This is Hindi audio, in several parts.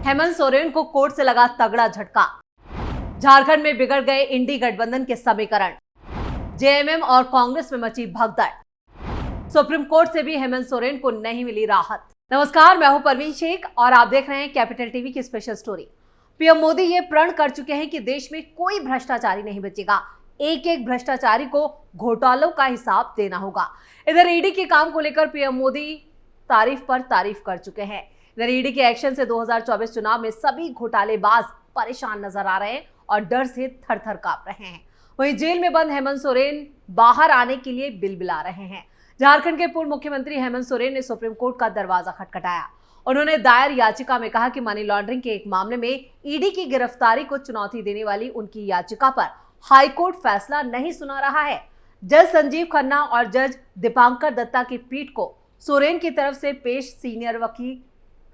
हेमंत सोरेन को कोर्ट से लगा तगड़ा झटका। झारखंड में बिगड़ गए इंडी गठबंधन के समीकरण। जेएमएम और कांग्रेस में मची भगदड़। सुप्रीम कोर्ट से भी हेमंत सोरेन को नहीं मिली राहत। नमस्कार, मैं हूं परवीन शेख और आप देख रहे हैं कैपिटल टीवी की स्पेशल स्टोरी। पीएम मोदी ये प्रण कर चुके हैं कि देश में कोई भ्रष्टाचारी नहीं बचेगा। एक एक भ्रष्टाचारी को घोटालों का हिसाब देना होगा। इधर ईडी के काम को लेकर पीएम मोदी तारीफ पर तारीफ कर चुके हैं। इधर ईडी के एक्शन से 2024 चुनाव में सभी घोटालेबाज परेशान नजर आ रहे हैं और डर से थर-थर कांप रहे हैं। वहीं जेल में बंद हेमंत सोरेन बाहर आने के लिए बिलबिला रहे हैं। झारखंड के पूर्व मुख्यमंत्री हेमंत सोरेन ने सुप्रीम कोर्ट का दरवाजा खटखटाया। उन्होंने दायर याचिका में कहा कि मनी लॉन्ड्रिंग के एक मामले में ईडी की गिरफ्तारी को चुनौती देने वाली उनकी याचिका पर हाईकोर्ट फैसला नहीं सुना रहा है। जज संजीव खन्ना और जज दीपांकर दत्ता की पीठ को सोरेन की तरफ से पेश सीनियर वकील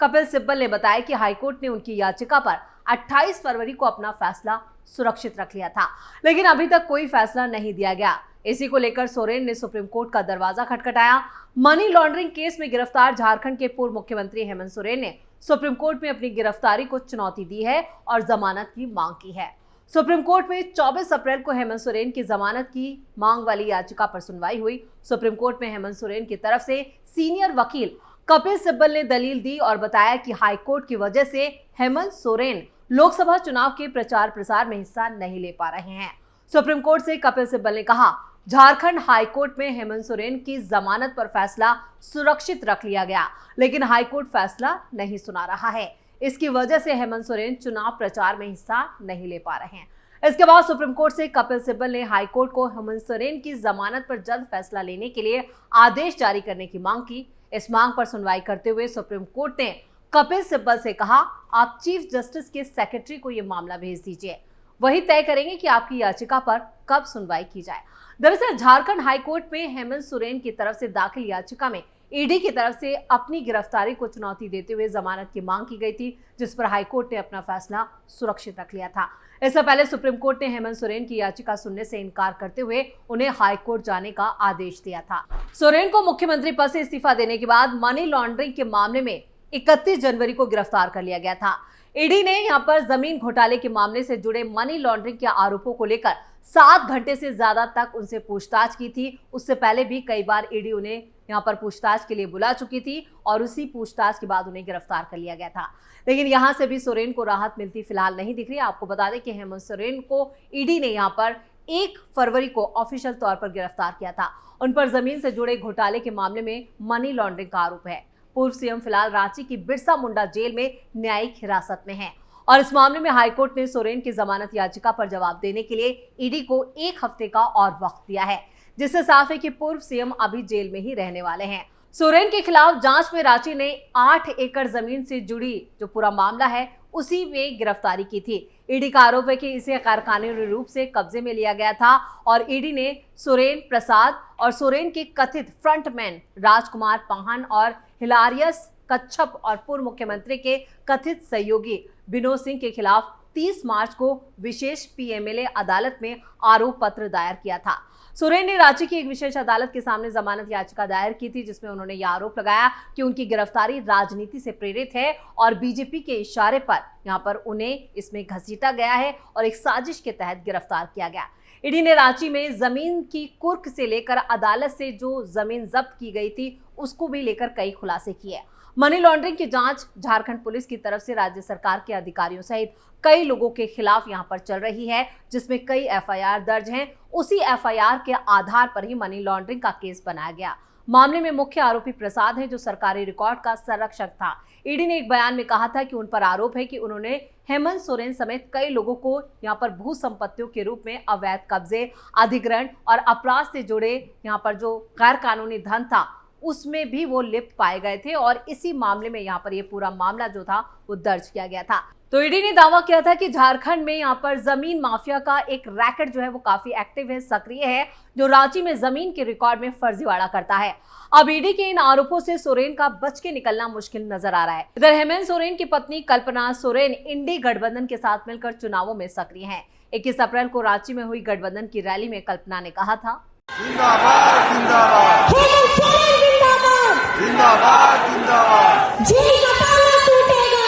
कपिल सिब्बल ने बताया कि हाईकोर्ट ने उनकी याचिका पर 28 फरवरी को अपना फैसला सुरक्षित रख लिया था, लेकिन अभी तक कोई फैसला नहीं दिया गया। इसी को लेकर सोरेन ने सुप्रीम कोर्ट का दरवाजा खटखटाया। मनी लॉन्ड्रिंग केस में गिरफ्तार झारखंड के पूर्व मुख्यमंत्री हेमंत सोरेन ने सुप्रीम कोर्ट में अपनी गिरफ्तारी को चुनौती दी है और जमानत की मांग की है। सुप्रीम कोर्ट में 24 अप्रैल को हेमंत सोरेन की जमानत की मांग वाली याचिका पर सुनवाई हुई। सुप्रीम कोर्ट में हेमंत सोरेन की तरफ से सीनियर वकील कपिल सिब्बल ने दलील दी और बताया कि हाईकोर्ट की वजह से हेमंत सोरेन लोकसभा चुनाव के प्रचार प्रसार में हिस्सा नहीं ले पा रहे हैं। सुप्रीम कोर्ट से कपिल सिब्बल ने कहा, झारखंड हाईकोर्ट में हेमंत सोरेन की जमानत पर फैसला सुरक्षित रख लिया गया, लेकिन हाईकोर्ट फैसला नहीं सुना रहा है। इसकी वजह से हेमंत सोरेन चुनाव प्रचार में हिस्सा नहीं ले पा रहे हैं। इसके बाद सुप्रीम कोर्ट से कपिल सिब्बल ने हाईकोर्ट को हेमंत सोरेन की जमानत पर जल्द फैसला लेने के लिए आदेश जारी करने की मांग की। इस मांग पर सुनवाई करते हुए सुप्रीम कोर्ट ने कपिल सिब्बल से कहा, आप चीफ जस्टिस के सेक्रेटरी को यह मामला भेज दीजिए, वही तय करेंगे कि आपकी याचिका पर कब सुनवाई की जाए। दरअसल झारखंड हाईकोर्ट में हेमंत सोरेन की तरफ से दाखिल याचिका में ईडी की तरफ से अपनी गिरफ्तारी को चुनौती देते हुए जमानत की मांग की गई थी, जिस पर हाईकोर्ट ने अपना फैसला सुरक्षित रख लिया था। इससे पहले सुप्रीम कोर्ट ने हेमंत सोरेन की याचिका सुनने से इनकार करते हुए उन्हें हाईकोर्ट जाने का आदेश दिया था। सोरेन को मुख्यमंत्री पद से इस्तीफा देने के बाद मनी लॉन्ड्रिंग के मामले में 31 जनवरी को गिरफ्तार कर लिया गया था। ईडी ने यहां पर जमीन घोटाले के मामले से जुड़े मनी लॉन्ड्रिंग के आरोपों को लेकर 7 घंटे से ज्यादा तक उनसे पूछताछ की थी। उससे पहले भी कई बार ईडी उन्हें यहां पर पूछताछ के लिए बुला चुकी थी और उसी पूछताछ के बाद उन्हें गिरफ्तार कर लिया गया था, लेकिन यहां से भी सोरेन को राहत मिलती फिलहाल नहीं दिख रही। आपको बता दें कि हेमंत सोरेन को ईडी ने यहां पर 1 फरवरी को ऑफिशियल तौर पर गिरफ्तार किया था। उन पर जमीन से जुड़े घोटाले के मामले में मनी लॉन्ड्रिंग का आरोप है। पूर्व सीएम फिलहाल रांची की बिरसा मुंडा जेल में न्यायिक हिरासत में है और इस मामले में हाईकोर्ट ने सोरेन की जमानत याचिका पर जवाब देने के लिए ईडी को 1 हफ्ते का और वक्त दिया है, जिससे साफ है कि पूर्व सीएम अभी जेल में ही रहने वाले हैं। सोरेन के खिलाफ जांच में रांची ने 8 एकड़ जमीन से जुड़ी जो पूरा मामला है उसी में गिरफ्तारी की थी। ईडी का आरोप है कि इसे गैरकानूनी रूप से कब्जे में लिया गया था और ईडी ने सोरेन प्रसाद और सोरेन के कथित फ्रंटमैन राजकुमार पाहन और हिलारियस कच्छप और पूर्व मुख्यमंत्री के कथित सहयोगी विनोद सिंह के खिलाफ 30 मार्च को विशेष पीएमएलए अदालत में आरोप पत्र दायर किया था। सोरेन ने रांची की एक विशेष अदालत के सामने जमानत याचिका दायर की थी, जिसमें उन्होंने यह आरोप लगाया कि उनकी गिरफ्तारी राजनीति से प्रेरित है और बीजेपी के इशारे पर यहां पर उन्हें इसमें घसीटा गया है और एक साजिश के तहत गिरफ्तार किया गया। ईडी ने रांची में जमीन की कुर्क से लेकर अदालत से जो जमीन जब्त की गई थी उसको भी लेकर कई खुलासे किए। मनी लॉन्ड्रिंग की जांच झारखंड पुलिस की तरफ से राज्य सरकार के अधिकारियों सहित कई लोगों के खिलाफ यहां पर चल रही है, जिसमें कई एफआईआर दर्ज हैं। उसी एफआईआर के आधार पर ही मनी लॉन्ड्रिंग का केस बनाया गया। मामले में मुख्य आरोपी प्रसाद है, जो सरकारी रिकॉर्ड का संरक्षक था। ईडी ने एक बयान में कहा था कि उन पर आरोप है कि उन्होंने हेमंत सोरेन समेत कई लोगों को यहां पर भू संपत्तियों के रूप में अवैध कब्जे, अधिग्रहण और अपराध से जुड़े यहां पर जो गैर कानूनी धन था उसमें भी वो लिप्त पाए गए थे और इसी मामले में यहाँ पर ये पूरा मामला जो था वो दर्ज किया गया था। तो ईडी ने दावा किया था कि झारखंड में यहाँ पर जमीन माफिया का एक रैकेट जो है वो काफी एक्टिव है, सक्रिय है, जो रांची में जमीन के रिकॉर्ड में फर्जीवाड़ा करता है। अब ईडी के इन आरोपों से सोरेन का बच के निकलना मुश्किल नजर आ रहा है। इधर हेमंत सोरेन की पत्नी कल्पना सोरेन इंडी गठबंधन के साथ मिलकर चुनावों में सक्रिय हैं। 21 अप्रैल को रांची में हुई गठबंधन की रैली में कल्पना ने कहा था, जिंदाबाद जिंदाबाद जिंदाबाद जिंदाबाद जिंदाबाद जी का ताला टूटेगा।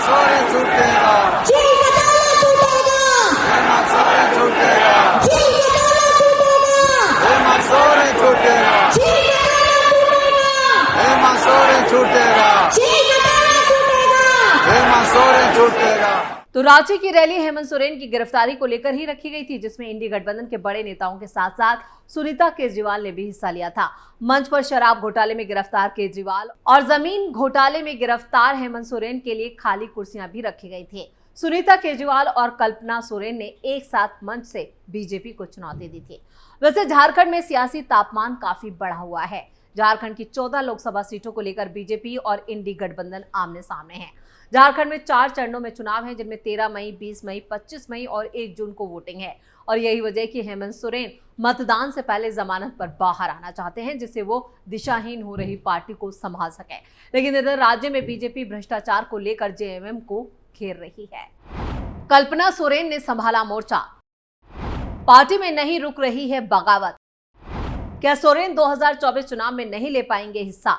सोरेन छूटेगा जेल का ताला टूटेगा हेमंत सोरेन छूटेगा जेल का ताला टूटेगा हेमंत सोरेन छूटेगा जेल का ताला टूटेगा हेमंत सोरेन छूटेगा जेल का ताला टूटेगा हेमंत सोरेन छूटेगा। तो रांची की रैली हेमंत सोरेन की गिरफ्तारी को लेकर ही रखी गई थी, जिसमें इंडी गठबंधन के बड़े नेताओं के साथ साथ सुनीता केजरीवाल ने भी हिस्सा लिया था। मंच पर शराब घोटाले में गिरफ्तार केजरीवाल और जमीन घोटाले में गिरफ्तार हेमंत सोरेन के लिए खाली कुर्सियां भी रखी गई थी। सुनीता केजरीवाल और कल्पना सोरेन ने एक साथ मंच से बीजेपी को चुनौती दी थी। वैसे झारखंड में सियासी तापमान काफी बढ़ा हुआ है। झारखंड की 14 लोकसभा सीटों को लेकर बीजेपी और इंडी गठबंधन आमने सामने हैं। झारखंड में 4 चरणों में चुनाव है, जिनमें 13 मई, 20 मई, 25 मई और 1 जून को वोटिंग है। और यही वजह है कि हेमंत सोरेन मतदान से पहले जमानत पर बाहर आना चाहते हैं, जिससे वो दिशाहीन हो रही पार्टी को संभाल सके। लेकिन इधर राज्य में बीजेपी भ्रष्टाचार को लेकर जेएमएम को घेर रही है। कल्पना सोरेन ने संभाला मोर्चा, पार्टी में नहीं रुक रही है बगावत। क्या सोरेन 2024 चुनाव में नहीं ले पाएंगे हिस्सा?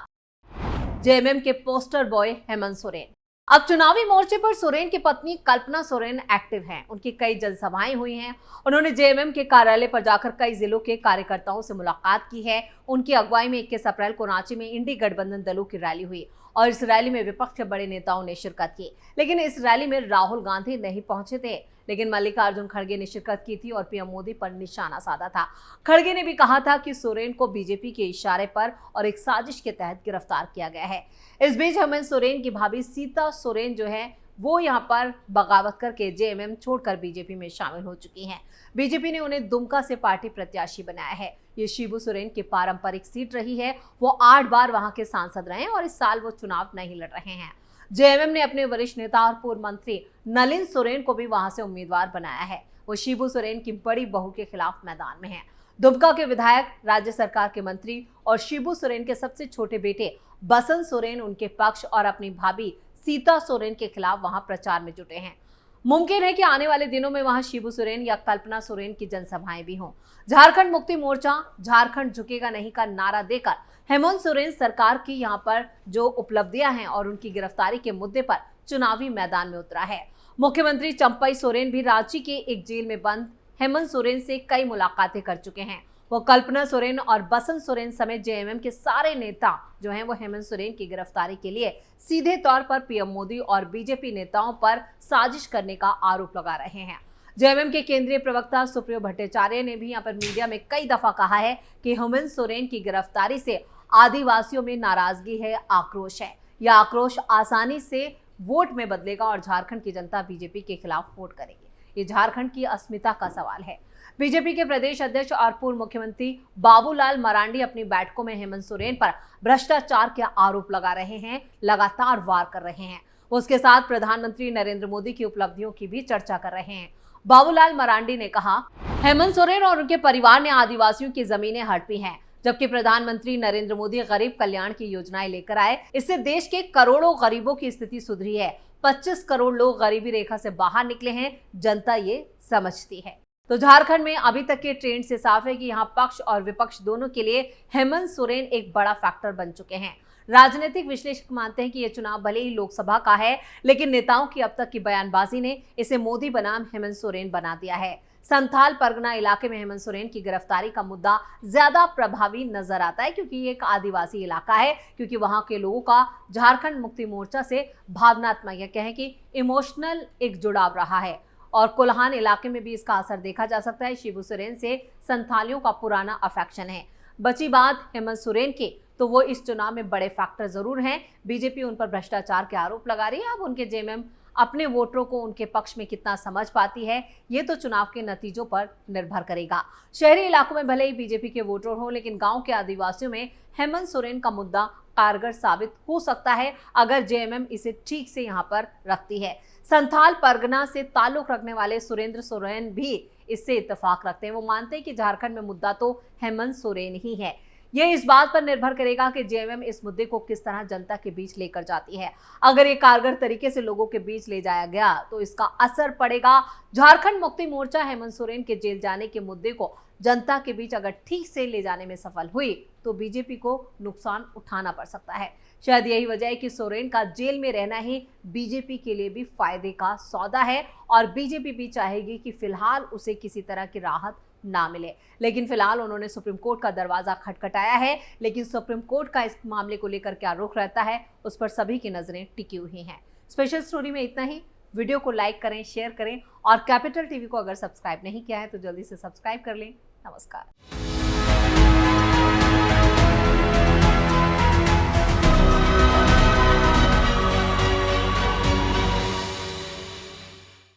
जेएमएम के पोस्टर बॉय हेमंत सोरेन। अब चुनावी मोर्चे पर सोरेन की पत्नी कल्पना सोरेन एक्टिव हैं। उनकी कई जनसभाएं हुई हैं। उन्होंने जेएमएम के कार्यालय पर जाकर कई जिलों के कार्यकर्ताओं से मुलाकात की है। उनकी अगुवाई में 21 अप्रैल को रांची में इंडी गठबंधन दलों की रैली हुई और इस रैली में विपक्ष के बड़े नेताओं ने शिरकत की। लेकिन इस रैली में राहुल गांधी नहीं पहुंचे थे, लेकिन मल्लिकार्जुन खड़गे ने शिरकत की थी और पीएम मोदी पर निशाना साधा था। खड़गे ने भी कहा था कि सोरेन को बीजेपी के इशारे पर और एक साजिश के तहत गिरफ्तार किया गया है। इस बीच हेमंत सोरेन की भाभी सीता सोरेन जो है वो यहाँ पर बगावत करके जेएमएम छोड़कर बीजेपी में शामिल हो चुकी हैं। बीजेपी ने उन्हें दुमका से पार्टी प्रत्याशी बनाया है। ये शिबू सोरेन की पारंपरिक सीट रही है। वो 8 बार वहां के सांसद रहे और इस साल वो चुनाव नहीं लड़ रहे हैं। जेएमएम ने अपने वरिष्ठ नेता और पूर्व मंत्री नलिन सोरेन को भी वहां से उम्मीदवार बनाया है। वो शिबू सोरेन की बड़ी बहू के खिलाफ मैदान में है। दुमका के विधायक, राज्य सरकार के मंत्री और शिबू सोरेन के सबसे छोटे बेटे बसंत सोरेन उनके पक्ष और अपनी भाभी सीता सोरेन के खिलाफ वहां प्रचार में जुटे हैं। मुमकिन है कि आने वाले दिनों में वहां शिबू सोरेन या कल्पना सोरेन की जनसभाएं भी हों। झारखंड मुक्ति मोर्चा झारखंड झुकेगा नहीं का नारा देकर हेमंत सोरेन सरकार की यहां पर जो उपलब्धियां हैं और उनकी गिरफ्तारी के मुद्दे पर चुनावी मैदान में उतरा है। मुख्यमंत्री चंपई सोरेन भी रांची के एक जेल में बंद हेमंत सोरेन से कई मुलाकातें कर चुके हैं। वो कल्पना सोरेन और बसंत सोरेन समेत जेएमएम के सारे नेता जो हैं वो हेमंत सोरेन की गिरफ्तारी के लिए सीधे तौर पर पीएम मोदी और बीजेपी नेताओं पर साजिश करने का आरोप लगा रहे हैं। जेएमएम के केंद्रीय प्रवक्ता सुप्रियो भट्टाचार्य ने भी यहाँ पर मीडिया में कई दफा कहा है कि हेमंत सोरेन की गिरफ्तारी से आदिवासियों में नाराजगी है, आक्रोश है। यह आक्रोश आसानी से वोट में बदलेगा और झारखंड की जनता बीजेपी के खिलाफ वोट करेगी। ये झारखंड की अस्मिता का सवाल है। बीजेपी के प्रदेश अध्यक्ष और पूर्व मुख्यमंत्री बाबूलाल मरांडी अपनी बैठकों में हेमंत सोरेन पर भ्रष्टाचार के आरोप लगा रहे हैं, लगातार वार कर रहे हैं। उसके साथ प्रधानमंत्री नरेंद्र मोदी की उपलब्धियों की भी चर्चा कर रहे हैं। बाबूलाल मरांडी ने कहा, हेमंत सोरेन और उनके परिवार ने आदिवासियों की जमीनें हड़पी हैं, जबकि प्रधानमंत्री नरेंद्र मोदी गरीब कल्याण की योजनाएं लेकर आए। इससे देश के करोड़ों गरीबों की स्थिति सुधरी है। 25 करोड़ लोग गरीबी रेखा से बाहर निकले हैं। जनता ये समझती है। तो झारखंड में अभी तक के ट्रेंड से साफ है कि यहाँ पक्ष और विपक्ष दोनों के लिए हेमंत सोरेन एक बड़ा फैक्टर बन चुके हैं। राजनीतिक विश्लेषक मानते हैं कि यह चुनाव भले ही लोकसभा का है, लेकिन नेताओं की अब तक की बयानबाजी ने इसे मोदी बनाम हेमंत सोरेन बना दिया है। संथाल परगना इलाके में हेमंत सोरेन की गिरफ्तारी का मुद्दा ज्यादा प्रभावी नजर आता है, क्योंकि ये एक आदिवासी इलाका है, क्योंकि वहां के लोगों का झारखंड मुक्ति मोर्चा से भावनात्मक, या कहें कि इमोशनल एक जुड़ाव रहा है। और कोल्हान इलाके में भी इसका असर देखा जा सकता है। शिबू सोरेन से संथालियों का पुराना अफेक्शन है। बची बात हेमंत सोरेन की, तो वो इस चुनाव में बड़े फैक्टर जरूर हैं। बीजेपी उन पर भ्रष्टाचार के आरोप लगा रही है। अब उनके जेएमएम अपने वोटरों को उनके पक्ष में कितना समझ पाती है, ये तो चुनाव के नतीजों पर निर्भर करेगा। शहरी इलाकों में भले ही बीजेपी के वोटर हो, लेकिन गांव के आदिवासियों में हेमंत सोरेन का मुद्दा कारगर साबित हो सकता है अगर जेएमएम इसे ठीक से यहाँ पर रखती है। संथाल परगना से ताल्लुक रखने वाले सुरेंद्र सोरेन भी इससे इत्तेफाक रखते हैं। वो मानते हैं कि झारखंड में मुद्दा तो हेमंत सोरेन ही है। ये इस बात पर निर्भर करेगा कि जेएमएम इस मुद्दे को किस तरह जनता के बीच लेकर जाती है। अगर ये कारगर तरीके से लोगों के बीच ले जाया गया तो इसका असर पड़ेगा। झारखंड मुक्ति मोर्चा हेमंत सोरेन के जेल जाने के मुद्दे को जनता के बीच अगर ठीक से ले जाने में सफल हुई तो तो बीजेपी को नुकसान उठाना पड़ सकता है। शायद यही वजह है कि सोरेन का जेल में रहना ही बीजेपी के लिए भी फायदे का सौदा है और बीजेपी भी चाहेगी कि फिलहाल उसे किसी तरह की राहत ना मिले। लेकिन फिलहाल उन्होंने सुप्रीम कोर्ट का दरवाजा खटखटाया है, लेकिन सुप्रीम कोर्ट का इस मामले को लेकर क्या रुख रहता है उस पर सभी की नजरें टिकी हुई हैं। स्पेशल स्टोरी में इतना ही। वीडियो को लाइक करें, शेयर करें और कैपिटल टीवी को अगर सब्सक्राइब नहीं किया है तो जल्दी से सब्सक्राइब कर लें। नमस्कार।